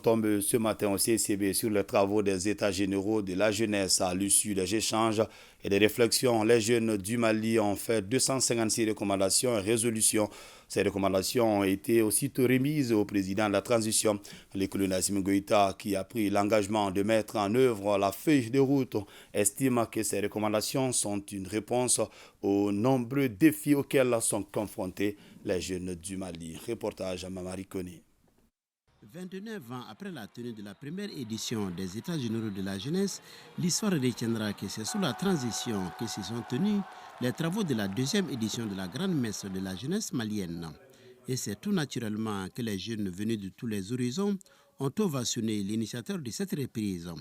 tombe ce matin au CCB sur les travaux des États généraux de la jeunesse. À l'issue des échanges et des réflexions, les jeunes du Mali ont fait 256 recommandations et résolutions. Ces recommandations ont été aussitôt remises au président de la transition, le colonel Assimi Goïta, qui a pris l'engagement de mettre en œuvre la feuille de route, estime que ces recommandations sont une réponse aux nombreux défis auxquels sont confrontés les jeunes du Mali. Reportage à Mamari Kone. 29 ans après la tenue de la première édition des États généraux de la jeunesse, l'histoire retiendra que c'est sous la transition que se sont tenus les travaux de la deuxième édition de la grande messe de la jeunesse malienne. Et c'est tout naturellement que les jeunes venus de tous les horizons ont ovationné l'initiateur de cette reprise.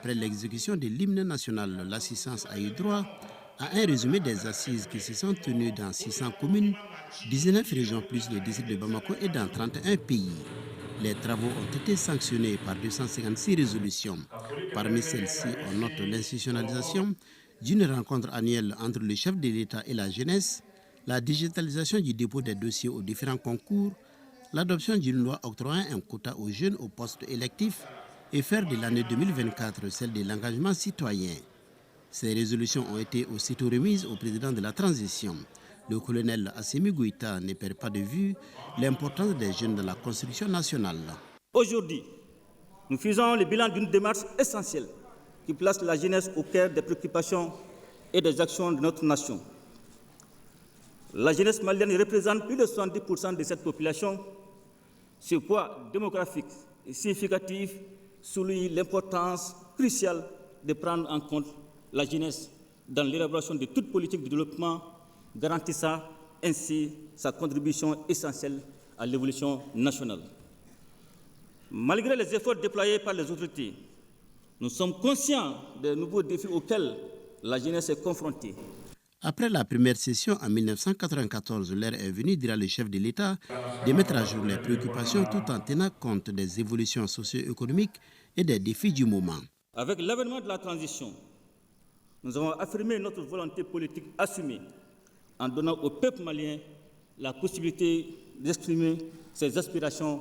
Après l'exécution de l'hymne national, l'assistance a eu droit à un résumé des assises qui se sont tenues dans 600 communes, 19 régions plus le district de Bamako et dans 31 pays. Les travaux ont été sanctionnés par 256 résolutions. Parmi celles-ci, on note l'institutionnalisation d'une rencontre annuelle entre le chef de l'État et la jeunesse, la digitalisation du dépôt des dossiers aux différents concours, l'adoption d'une loi octroyant un quota aux jeunes aux postes électifs, et faire de l'année 2024 celle de l'engagement citoyen. Ces résolutions ont été aussitôt remises au président de la transition. Le colonel Assimi Goïta ne perd pas de vue l'importance des jeunes dans la construction nationale. Aujourd'hui, nous faisons le bilan d'une démarche essentielle qui place la jeunesse au cœur des préoccupations et des actions de notre nation. La jeunesse malienne représente plus de 70% de cette population. Ce poids démographique et significatif souligne l'importance cruciale de prendre en compte la jeunesse dans l'élaboration de toute politique de développement, garantissant ainsi sa contribution essentielle à l'évolution nationale. Malgré les efforts déployés par les autorités, nous sommes conscients des nouveaux défis auxquels la jeunesse est confrontée. Après la première session en 1994, l'heure est venue, dira le chef de l'État, de mettre à jour les préoccupations tout en tenant compte des évolutions socio-économiques et des défis du moment. Avec l'avènement de la transition, nous avons affirmé notre volonté politique assumée en donnant au peuple malien la possibilité d'exprimer ses aspirations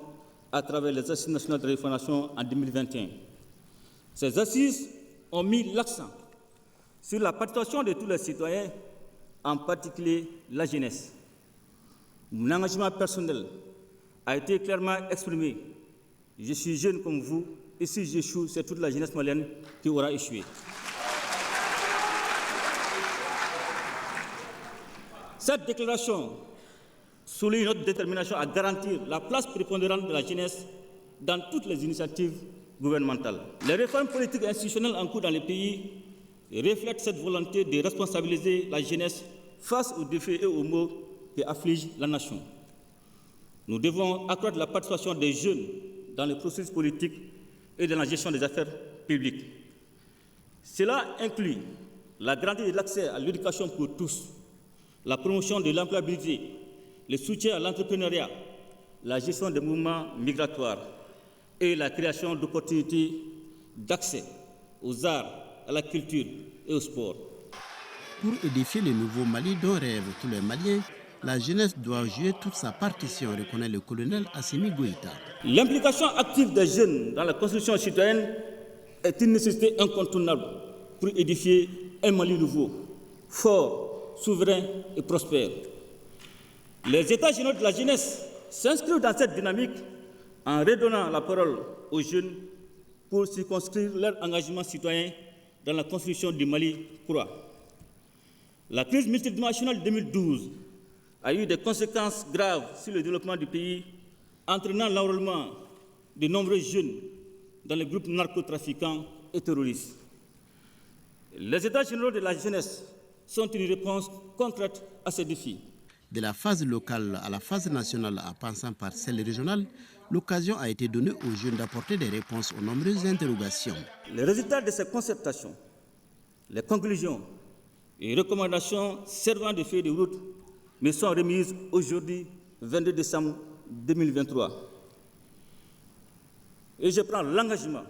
à travers les assises nationales de réformation en 2021. Ces assises ont mis l'accent sur la participation de tous les citoyens, en particulier la jeunesse. Mon engagement personnel a été clairement exprimé. Je suis jeune comme vous, et si j'échoue, c'est toute la jeunesse malienne qui aura échoué. Cette déclaration souligne notre détermination à garantir la place prépondérante de la jeunesse dans toutes les initiatives gouvernementales. Les réformes politiques et institutionnelles en cours dans le pays reflètent cette volonté de responsabiliser la jeunesse face aux défis et aux maux qui affligent la nation. Nous devons accroître la participation des jeunes dans le processus politique et dans la gestion des affaires publiques. Cela inclut la garantie de l'accès à l'éducation pour tous, la promotion de l'employabilité, le soutien à l'entrepreneuriat, la gestion des mouvements migratoires et la création d'opportunités d'accès aux arts, à la culture et au sport. Pour édifier le nouveau Mali dont rêvent tous les Maliens, la jeunesse doit jouer toute sa partition, reconnaît le colonel Assimi Goïta. L'implication active des jeunes dans la construction citoyenne est une nécessité incontournable pour édifier un Mali nouveau, fort, souverain et prospère. Les États généraux de la jeunesse s'inscrivent dans cette dynamique en redonnant la parole aux jeunes pour circonscrire leur engagement citoyen dans la construction du Mali croît. La crise multidimensionnelle de 2012 a eu des conséquences graves sur le développement du pays, entraînant l'enrôlement de nombreux jeunes dans les groupes narcotrafiquants et terroristes. Les États généraux de la jeunesse sont une réponse concrète à ces défis. De la phase locale à la phase nationale en passant par celle régionale, l'occasion a été donnée aux jeunes d'apporter des réponses aux nombreuses interrogations. Les résultats de ces concertations, les conclusions et recommandations servant de feuille de route me sont remises aujourd'hui, 22 décembre 2023. Et je prends l'engagement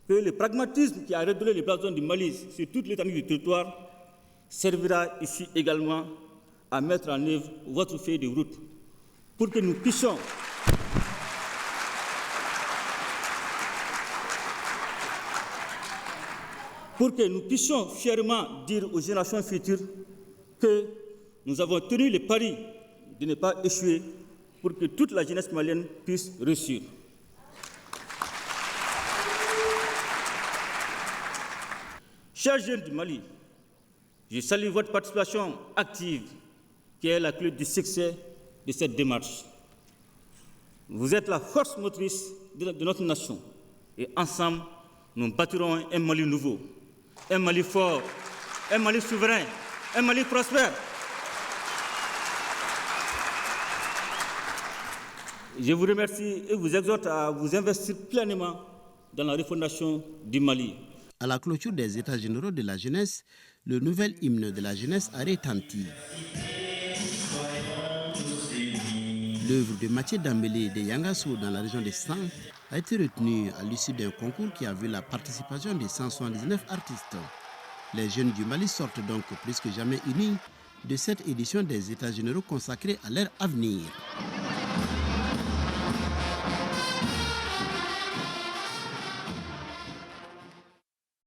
que le pragmatisme qui a redonné les blasons du Mali sur toute l'étendue du territoire servira ici également à mettre en œuvre votre feuille de route pour que nous puissions fièrement dire aux générations futures que nous avons tenu le pari de ne pas échouer pour que toute la jeunesse malienne puisse réussir. Chers jeunes du Mali, je salue votre participation active qui est la clé du succès de cette démarche. Vous êtes la force motrice de notre nation et ensemble, nous bâtirons un Mali nouveau, un Mali fort, un Mali souverain, un Mali prospère. Je vous remercie et vous exhorte à vous investir pleinement dans la refondation du Mali. À la clôture des États généraux de la jeunesse, le nouvel hymne de la jeunesse a retenti. L'œuvre de Mathieu Dambélé de Yangassou dans la région des Sangs a été retenue à l'issue d'un concours qui a vu la participation de 179 artistes. Les jeunes du Mali sortent donc plus que jamais unis de cette édition des États généraux consacrée à leur avenir.